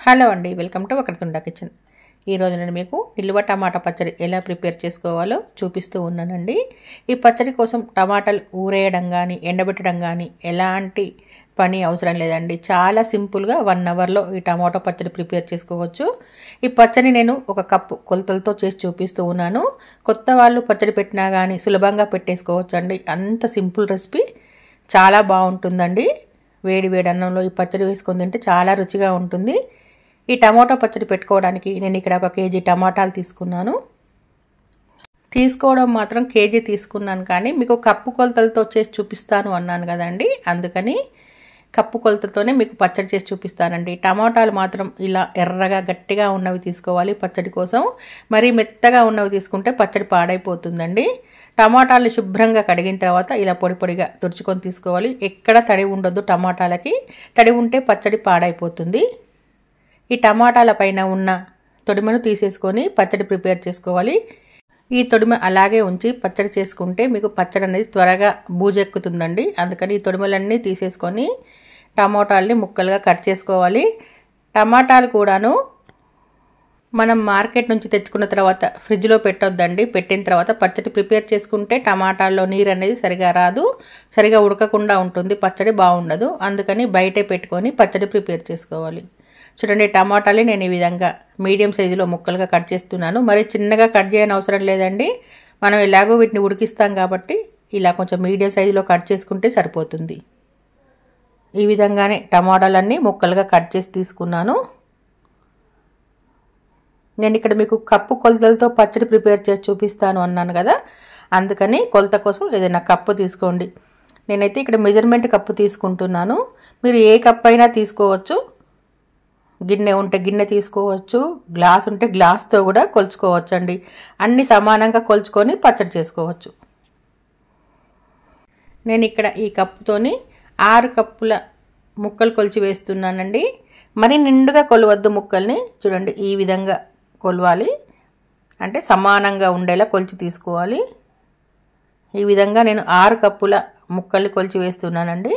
Hello అండి, welcome to Vakratunda kitchen. ఈరోజు నేను మీకు నిల్వ టమాటా పచ్చడి ఎలా ప్రిపేర్ చేసుకోవాలో చూపిస్తూ ఉన్నానండి. ఈ పచ్చడి కోసం టమాటాలు ఊరేయడం కానీ ఎండబెట్టడం కానీ ఎలాంటి పని అవసరం లేదండి. చాలా సింపుల్గా 1 అవర్లో ఈ టమాటా పచ్చడి ప్రిపేర్ చేసుకోవచ్చు. ఈ పచ్చడి నేను ఒక కప్పు కొలతలతో చేసి చూపిస్తూ ఉన్నాను. కొత్త వాళ్ళు పచ్చడి పెట్టినా కానీ సులభంగా పెట్టేసుకోవచ్చు అండి. అంత సింపుల్ రెసిపీ, చాలా బాగుంటుందండి. వేడి వేడి అన్నంలో ఈ పచ్చడి వేసుకొని తింటే చాలా రుచిగా ఉంటుంది. ఈ టమాటో పచ్చడి పెట్టుకోవడానికి నేను ఇక్కడ 1 కేజీ టమాటాలు తీసుకున్నాను. తీసుకోవడం మాత్రం కేజీ తీసుకున్నాను, కానీ మీకు కప్పు కొలతలతో చేసి చూపిస్తాను అన్నాను కదండి. అందుకని కప్పు కొలతలతోనే మీకు పచ్చడి చేసి చూపిస్తానండి. టమాటాలు మాత్రం ఇలా ఎర్రగా గట్టిగా ఉన్నవి తీసుకోవాలి పచ్చడి కోసం. మరీ మెత్తగా ఉన్నవి తీసుకుంటే పచ్చడి పాడైపోతుందండి. టమాటాలు శుభ్రంగా కడిగిన తర్వాత ఇలా పొడి పొడిగా తుడుచుకొని తీసుకోవాలి. ఎక్కడ తడి ఉండొద్దు టమాటాలకి. తడి ఉంటే పచ్చడి పాడైపోతుంది. ఈ టమాటాల పైన ఉన్న తొడిమను తీసేసుకొని పచ్చడి ప్రిపేర్ చేసుకోవాలి. ఈ తొడిమ అలాగే ఉంచి పచ్చడి చేసుకుంటే మీకు పచ్చడి అనేది త్వరగా బూజెక్కుతుందండి. అందుకని ఈ తొడిమలన్నీ తీసేసుకొని టమాటాలని ముక్కలుగా కట్ చేసుకోవాలి. టమాటాలు కూడాను మనం మార్కెట్ నుంచి తెచ్చుకున్న తర్వాత ఫ్రిడ్జ్లో పెట్టొద్దండి. పెట్టిన తర్వాత పచ్చడి ప్రిపేర్ చేసుకుంటే టమాటాల్లో నీరు అనేది సరిగా రాదు, సరిగా ఉడకకుండా ఉంటుంది, పచ్చడి బాగుండదు. అందుకని బయటే పెట్టుకొని పచ్చడి ప్రిపేర్ చేసుకోవాలి. చూడండి, టమాటాలు నేను ఈ విధంగా మీడియం సైజులో ముక్కలుగా కట్ చేస్తున్నాను. మరి చిన్నగా కట్ చేయని అవసరం లేదండి. మనం ఎలాగో వీటిని ఉడికిస్తాం కాబట్టి ఇలా కొంచెం మీడియం సైజులో కట్ చేసుకుంటే సరిపోతుంది. ఈ విధంగానే టమాటాలన్నీ ముక్కలుగా కట్ చేసి తీసుకున్నాను. నేను ఇక్కడ మీకు కప్పు కొలతలతో పచ్చడి ప్రిపేర్ చేసి చూపిస్తాను అన్నాను కదా. అందుకని కొలత కోసం ఏదైనా కప్పు తీసుకోండి. నేనైతే ఇక్కడ మెజర్మెంట్ కప్పు తీసుకుంటున్నాను. మీరు ఏ కప్పు అయినా తీసుకోవచ్చు. గిన్నె ఉంటే గిన్నె తీసుకోవచ్చు, గ్లాస్ ఉంటే గ్లాస్తో కూడా కొలుచుకోవచ్చు అండి. అన్ని సమానంగా కొలుచుకొని పచ్చడి చేసుకోవచ్చు. నేను ఇక్కడ ఈ కప్పుతోని 6 కప్పుల ముక్కలు కొలిచి వేస్తున్నానండి. మరి నిండుగా కొలవద్దు ముక్కల్ని. చూడండి, ఈ విధంగా కొలవాలి. అంటే సమానంగా ఉండేలా కొలిచి తీసుకోవాలి. ఈ విధంగా నేను 6 కప్పుల ముక్కల్ని కొలిచి వేస్తున్నానండి.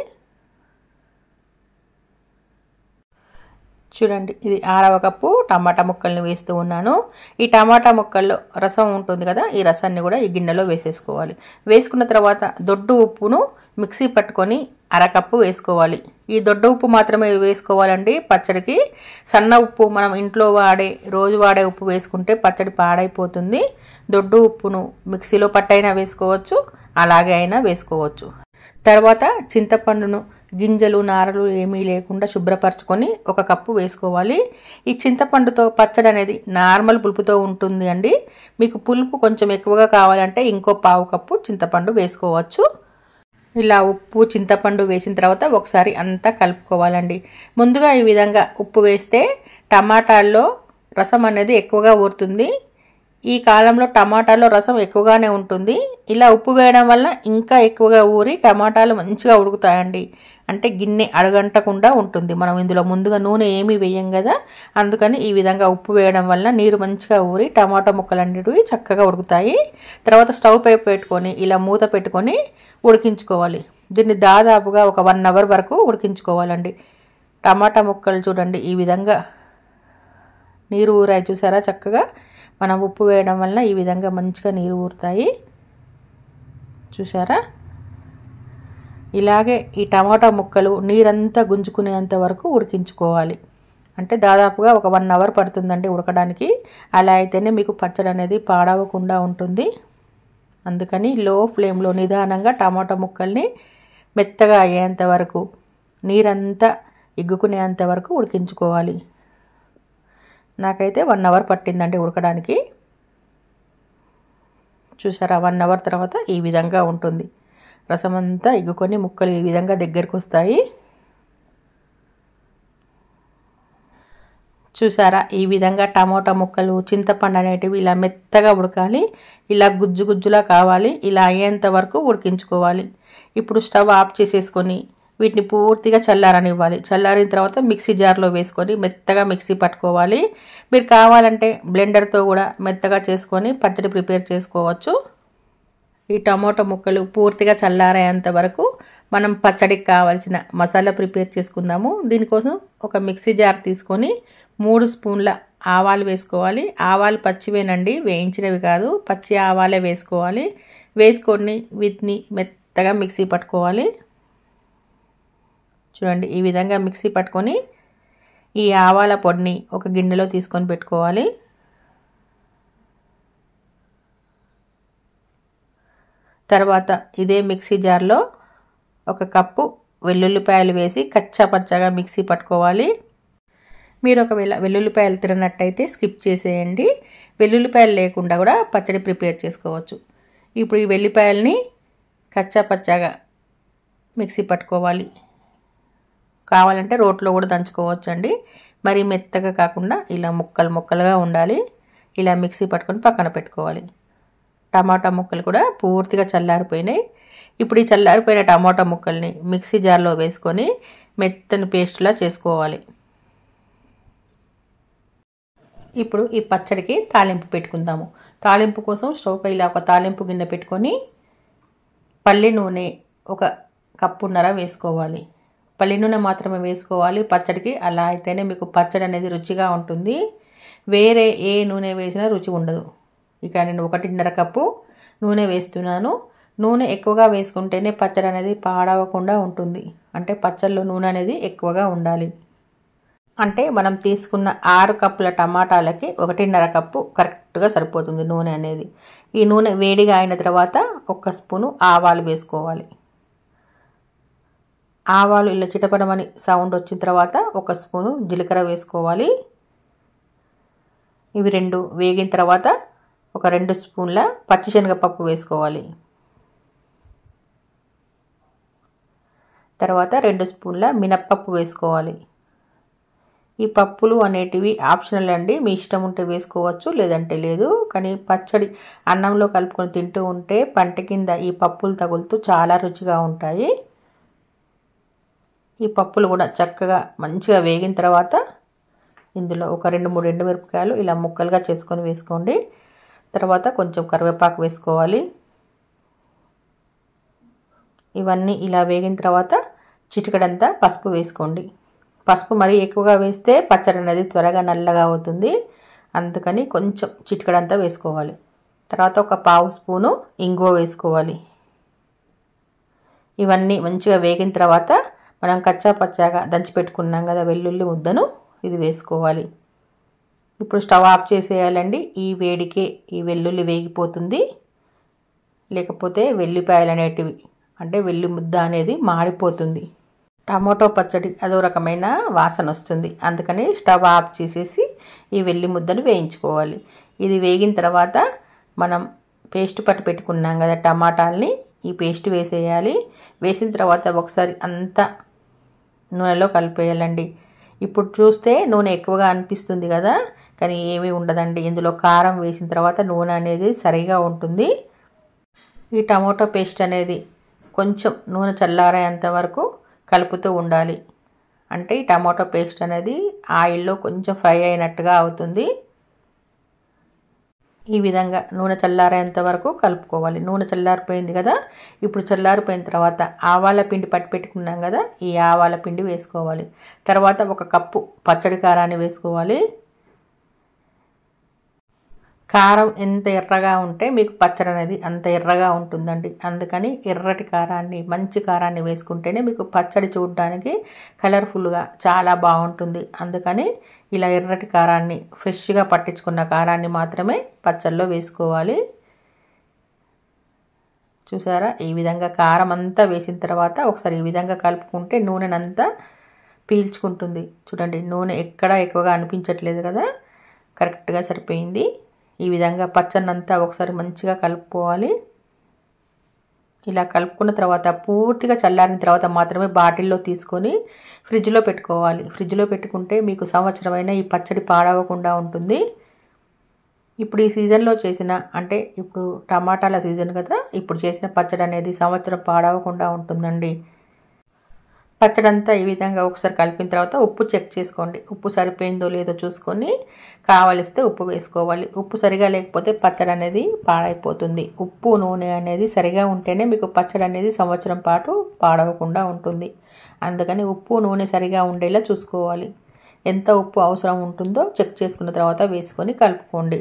చూడండి, ఇది 6వ కప్పు టమాటా ముక్కల్ని వేస్తూ ఉన్నాను. ఈ టమాటా ముక్కల్లో రసం ఉంటుంది కదా, ఈ రసాన్ని కూడా ఈ గిన్నెలో వేసేసుకోవాలి. వేసుకున్న తర్వాత దొడ్డు ఉప్పును మిక్సీ పట్టుకొని 1/2 కప్పు వేసుకోవాలి. ఈ దొడ్డు ఉప్పు మాత్రమే వేసుకోవాలండి పచ్చడికి. సన్న ఉప్పు మనం ఇంట్లో రోజు వాడే ఉప్పు వేసుకుంటే పచ్చడి పాడైపోతుంది. దొడ్డు ఉప్పును మిక్సీలో పట్టైనా వేసుకోవచ్చు, అలాగే అయినా వేసుకోవచ్చు. తర్వాత చింతపండును గింజలు నారలు ఏమీ లేకుండా శుభ్రపరచుకొని 1 కప్పు వేసుకోవాలి. ఈ చింతపండుతో పచ్చడి అనేది నార్మల్ పులుపుతో ఉంటుంది అండి. మీకు పులుపు కొంచెం ఎక్కువగా కావాలంటే ఇంకో 1/2 కప్పు చింతపండు వేసుకోవచ్చు. ఇలా ఉప్పు చింతపండు వేసిన తర్వాత ఒకసారి అంతా కలుపుకోవాలండి. ముందుగా ఈ విధంగా ఉప్పు వేస్తే టమాటాల్లో రసం అనేది ఎక్కువగా ఊరుతుంది. ఈ కాలంలో టమాటాలో రసం ఎక్కువగానే ఉంటుంది. ఇలా ఉప్పు వేయడం వల్ల ఇంకా ఎక్కువగా ఊరి టమాటాలు మంచిగా ఉడుకుతాయండి. అంటే గిన్నె అడగంటకుండా ఉంటుంది. మనం ఇందులో ముందుగా నూనె ఏమీ వేయం కదా, అందుకని ఈ విధంగా ఉప్పు వేయడం వల్ల నీరు మంచిగా ఊరి టమాటా ముక్కలన్నిటివి చక్కగా ఉడుకుతాయి. తర్వాత స్టవ్ పై పెట్టుకొని ఇలా మూత పెట్టుకొని ఉడికించుకోవాలి. దీన్ని దాదాపుగా ఒక 1 అవర్ వరకు ఉడికించుకోవాలండి. టమాటా ముక్కలు చూడండి, ఈ విధంగా నీరు ఊరాయి చూసారా చక్కగా. మనం ఉప్పు వేయడం వల్ల ఈ విధంగా మంచిగా నీరు ఊరుతాయి చూసారా. ఇలాగే ఈ టమాటా ముక్కలు నీరంతా గుంజుకునేంత వరకు ఉడికించుకోవాలి. అంటే దాదాపుగా ఒక 1 అవర్ పడుతుందండి ఉడకడానికి. అలా అయితేనే మీకు పచ్చడి అనేది పాడవకుండా ఉంటుంది. అందుకని లో ఫ్లేమ్లో నిదానంగా టమాటా ముక్కల్ని మెత్తగా అయ్యేంత వరకు, నీరంతా ఇగ్గుకునేంత వరకు ఉడికించుకోవాలి. నాకైతే 1 అవర్ పట్టిందండి ఉడకడానికి. చూసారా, 1 అవర్ తర్వాత ఈ విధంగా ఉంటుంది. రసం అంతా ఇగ్గుకొని ముక్కలు ఈ విధంగా దగ్గరికి వస్తాయి చూసారా. ఈ విధంగా టమాటా ముక్కలు చింతపండు అనేటివి ఇలా మెత్తగా ఉడకాలి. ఇలా గుజ్జు గుజ్జులా కావాలి. ఇలా అయ్యేంత వరకు ఉడికించుకోవాలి. ఇప్పుడు స్టవ్ ఆఫ్ చేసేసుకొని వీటిని పూర్తిగా చల్లారనివ్వాలి. చల్లారిన తర్వాత మిక్సీ జార్లో వేసుకొని మెత్తగా మిక్సీ పట్టుకోవాలి. మీరు కావాలంటే బ్లెండర్తో కూడా మెత్తగా చేసుకొని పచ్చడి ప్రిపేర్ చేసుకోవచ్చు. ఈ టమాటో ముక్కలు పూర్తిగా చల్లారేంత వరకు మనం పచ్చడికి కావాల్సిన మసాలా ప్రిపేర్ చేసుకుందాము. దీనికోసం ఒక మిక్సీ జార్ తీసుకొని 3 స్పూన్ల ఆవాలు వేసుకోవాలి. ఆవాలు పచ్చివేనండి, వేయించినవి కాదు, పచ్చి ఆవాలే వేసుకోవాలి. వేసుకొని వీటిని మెత్తగా మిక్సీ పట్టుకోవాలి. చూడండి, ఈ విధంగా మిక్సీ పట్టుకొని ఈ ఆవాల పొడిని ఒక గిన్నెలో తీసుకొని పెట్టుకోవాలి. తర్వాత ఇదే మిక్సీ జార్లో 1 కప్పు వెల్లుల్లిపాయలు వేసి కచ్చా పచ్చగా మిక్సీ పట్టుకోవాలి. మీరు ఒకవేళ వెల్లుల్లిపాయలు తిననట్టయితే స్కిప్ చేసేయండి. వెల్లుల్లిపాయలు లేకుండా కూడా పచ్చడి ప్రిపేర్ చేసుకోవచ్చు. ఇప్పుడు ఈ వెల్లిపాయల్ని కచ్చా పచ్చగా మిక్సీ పట్టుకోవాలి. కావాలంటే రోట్లో కూడా దంచుకోవచ్చు అండి. మరి మెత్తగా కాకుండా ఇలా ముక్కలు ముక్కలుగా ఉండాలి. ఇలా మిక్సీ పట్టుకొని పక్కన పెట్టుకోవాలి. టమాటా ముక్కలు కూడా పూర్తిగా చల్లారిపోయినాయి. ఇప్పుడు ఈ చల్లారిపోయిన టమాటా ముక్కల్ని మిక్సీ జార్లో వేసుకొని మెత్తని పేస్ట్లా చేసుకోవాలి. ఇప్పుడు ఈ పచ్చడికి తాలింపు పెట్టుకుందాము. తాలింపు కోసం స్టవ్ పై ఇలా ఒక తాలింపు గిన్నె పెట్టుకొని పల్లి నూనె 1 కప్పున్నర వేసుకోవాలి. పల్లి నూనె మాత్రమే వేసుకోవాలి పచ్చడికి. అలా అయితేనే మీకు పచ్చడి అనేది రుచిగా ఉంటుంది. వేరే ఏ నూనె వేసినా రుచి ఉండదు. ఇక నేను 1.5 కప్పు నూనె వేస్తున్నాను. నూనె ఎక్కువగా వేసుకుంటేనే పచ్చడి అనేది పాడవకుండా ఉంటుంది. అంటే పచ్చళ్ళలో నూనె అనేది ఎక్కువగా ఉండాలి. అంటే మనం తీసుకున్న 6 కప్పుల టమాటాలకి 1.5 కప్పు కరెక్ట్గా సరిపోతుంది నూనె అనేది. ఈ నూనె వేడిగా అయిన తర్వాత 1 స్పూను ఆవాలు వేసుకోవాలి. ఆవాలు ఇలా చిటపడమని సౌండ్ వచ్చిన తర్వాత 1 స్పూను జీలకర్ర వేసుకోవాలి. ఇవి 2 వేగిన తర్వాత ఒక 2 స్పూన్ల పచ్చిశనగపప్పు వేసుకోవాలి. తర్వాత 2 స్పూన్ల మినప్పప్పు వేసుకోవాలి. ఈ పప్పులు అనేటివి ఆప్షనల్ అండి, మీ ఇష్టం ఉంటే వేసుకోవచ్చు, లేదంటే లేదు. కానీ పచ్చడి అన్నంలో కలుపుకొని తింటూ ఉంటే పంట కింద ఈ పప్పులు తగులుతూ చాలా రుచిగా ఉంటాయి. ఈ పప్పులు కూడా చక్కగా మంచిగా వేగిన తర్వాత ఇందులో ఒక 2-3 ఎండుమిరపకాయలు ఇలా ముక్కలుగా చేసుకొని వేసుకోండి. తర్వాత కొంచెం కరివేపాకు వేసుకోవాలి. ఇవన్నీ ఇలా వేగిన తర్వాత చిటికెడంతా పసుపు వేసుకోండి. పసుపు మరీ ఎక్కువగా వేస్తే పచ్చడి అనేది త్వరగా నల్లగా అవుతుంది. అందుకని కొంచెం చిటికెడంతా వేసుకోవాలి. తర్వాత ఒక 1/2 స్పూను ఇంగువ వేసుకోవాలి. ఇవన్నీ మంచిగా వేగిన తర్వాత మనం కచ్చా పచ్చాగా దంచి పెట్టుకున్నాం కదా వెల్లుల్లి ముద్దను, ఇది వేసుకోవాలి. ఇప్పుడు స్టవ్ ఆఫ్ చేసేయాలండి. ఈ వేడికే ఈ వెల్లుల్లి వేగిపోతుంది. లేకపోతే వెల్లిపాయలు అనేటివి అంటే వెల్లి ముద్ద అనేది మాడిపోతుంది. టమాటో పచ్చడి అదో రకమైన వాసన వస్తుంది. అందుకని స్టవ్ ఆఫ్ చేసేసి ఈ వెల్లి ముద్దను వేయించుకోవాలి. ఇది వేగిన తర్వాత మనం పేస్ట్ పట్టి పెట్టుకున్నాం కదా టమాటాలని, ఈ పేస్ట్ వేసేయాలి. వేసిన తర్వాత ఒకసారి అంతా నూనెలో కలిపేయాలండి. ఇప్పుడు చూస్తే నూనె ఎక్కువగా అనిపిస్తుంది కదా, కానీ ఏమీ ఉండదండి. ఇందులో కారం వేసిన తర్వాత నూనె అనేది సరిగా ఉంటుంది. ఈ టమాటో పేస్ట్ అనేది కొంచెం నూనె చల్లారేంత వరకు కలుపుతూ ఉండాలి. అంటే ఈ టమాటో పేస్ట్ అనేది ఆయిల్లో కొంచెం ఫ్రై అయినట్టుగా అవుతుంది. ఈ విధంగా నూనె చల్లారేంత వరకు కలుపుకోవాలి. నూనె చల్లారిపోయింది కదా, ఇప్పుడు చల్లారిపోయిన తర్వాత ఆవాల పిండి పట్టి పెట్టుకున్నాం కదా, ఈ ఆవాల పిండి వేసుకోవాలి. తర్వాత 1 కప్పు పచ్చడి కారాన్ని వేసుకోవాలి. కారం ఎంత ఎర్రగా ఉంటే మీకు పచ్చడి అనేది అంత ఎర్రగా ఉంటుందండి. అందుకని ఎర్రటి కారాన్ని, మంచి కారాన్ని వేసుకుంటేనే మీకు పచ్చడి చూడడానికి కలర్ఫుల్గా చాలా బాగుంటుంది. అందుకని ఇలా ఎర్రటి కారాన్ని, ఫ్రెష్గా పట్టించుకున్న కారాన్ని మాత్రమే పచ్చళ్ళలో వేసుకోవాలి. చూసారా, ఈ విధంగా కారం అంతా వేసిన తర్వాత ఒకసారి ఈ విధంగా కలుపుకుంటే నూనెనంతా పీల్చుకుంటుంది. చూడండి, నూనె ఎక్కడ ఎక్కువగా అనిపించట్లేదు కదా, కరెక్ట్గా సరిపోయింది. ఈ విధంగా పచ్చడినంతా ఒకసారి మంచిగా కలుపుకోవాలి. ఇలా కలుపుకున్న తర్వాత పూర్తిగా చల్లారిన తర్వాత మాత్రమే బాటిల్లో తీసుకొని ఫ్రిడ్జ్లో పెట్టుకోవాలి. ఫ్రిడ్జ్లో పెట్టుకుంటే మీకు సంవత్సరమైన ఈ పచ్చడి పాడవకుండా ఉంటుంది. ఇప్పుడు ఈ సీజన్లో చేసిన, అంటే ఇప్పుడు టమాటాల సీజన్ కదా, ఇప్పుడు చేసిన పచ్చడి అనేది సంవత్సరం పాడవకుండా ఉంటుందండి. పచ్చడంతా ఈ విధంగా ఒకసారి కలిపిన తర్వాత ఉప్పు చెక్ చేసుకోండి. ఉప్పు సరిపోయిందో లేదో చూసుకొని కావలిస్తే ఉప్పు వేసుకోవాలి. ఉప్పు సరిగా లేకపోతే పచ్చడి అనేది పాడైపోతుంది. ఉప్పు నూనె అనేది సరిగా ఉంటేనే మీకు పచ్చడి అనేది సంవత్సరం పాటు పాడవకుండా ఉంటుంది. అందుకని ఉప్పు నూనె సరిగా ఉండేలా చూసుకోవాలి. ఎంత ఉప్పు అవసరం ఉంటుందో చెక్ చేసుకున్న తర్వాత వేసుకొని కలుపుకోండి.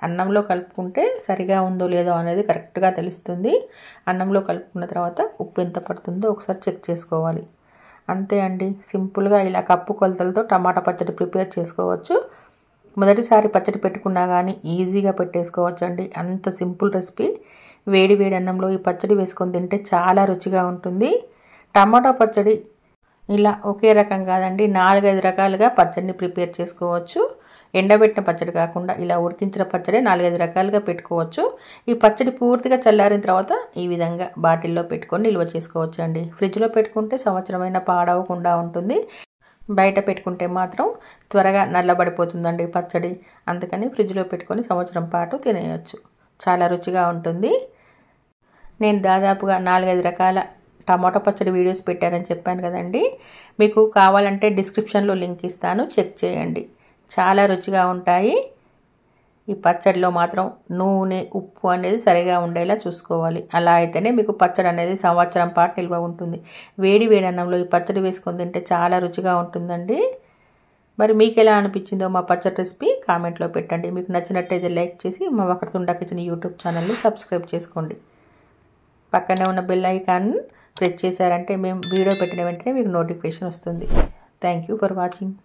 అన్నంలో కలుపుకుంటే సరిగా ఉందో లేదో అనేది కరెక్ట్గా తెలుస్తుంది. అన్నంలో కలుపుకున్న తర్వాత ఉప్పు ఎంత పడుతుందో ఒకసారి చెక్ చేసుకోవాలి. అంతే అండి, సింపుల్గా ఇలా కప్పు కొలతలతో టమాటా పచ్చడి ప్రిపేర్ చేసుకోవచ్చు. మొదటిసారి పచ్చడి పెట్టుకున్నా కానీ ఈజీగా పెట్టేసుకోవచ్చు అండి. అంత సింపుల్ రెసిపీ. వేడి వేడి అన్నంలో ఈ పచ్చడి వేసుకొని తింటే చాలా రుచిగా ఉంటుంది. టమాటా పచ్చడి ఇలా ఒకే రకం కాదండి, 4-5 రకాలుగా పచ్చడిని ప్రిపేర్ చేసుకోవచ్చు. ఎండబెట్టిన పచ్చడి కాకుండా ఇలా ఉడికించిన పచ్చడి 4-5 రకాలుగా పెట్టుకోవచ్చు. ఈ పచ్చడి పూర్తిగా చల్లారిన తర్వాత ఈ విధంగా బాటిల్లో పెట్టుకొని నిల్వ చేసుకోవచ్చు అండి. ఫ్రిడ్జ్లో పెట్టుకుంటే సంవత్సరమైనా పాడవకుండా ఉంటుంది. బయట పెట్టుకుంటే మాత్రం త్వరగా నల్లబడిపోతుందండి పచ్చడి. అందుకని ఫ్రిడ్జ్లో పెట్టుకొని సంవత్సరం పాటు తినేయచ్చు. చాలా రుచిగా ఉంటుంది. నేను దాదాపుగా 4-5 రకాల టమాటా పచ్చడి వీడియోస్ పెట్టానని చెప్పాను కదండి. మీకు కావాలంటే డిస్క్రిప్షన్లో లింక్ ఇస్తాను, చెక్ చేయండి. చాలా రుచిగా ఉంటాయి. ఈ పచ్చడిలో మాత్రం నూనె, ఉప్పు అనేది సరిగా ఉండేలా చూసుకోవాలి. అలా అయితేనే మీకు పచ్చడి అనేది సంవత్సరం పాటు నిల్వ ఉంటుంది. వేడి వేడి అన్నంలో ఈ పచ్చడి వేసుకొని తింటే చాలా రుచిగా ఉంటుందండి. మరి మీకు ఎలా అనిపించిందో మా పచ్చడి రెసిపీ కామెంట్లో పెట్టండి. మీకు నచ్చినట్టయితే లైక్ చేసి మా వక్రతుండ కిచెన్ యూట్యూబ్ ఛానల్ని సబ్స్క్రైబ్ చేసుకోండి. పక్కనే ఉన్న బెల్ ఐకాన్ ప్రెస్ చేశారంటే మేము వీడియో పెట్టిన వెంటనే మీకు నోటిఫికేషన్ వస్తుంది. Thank you for watching.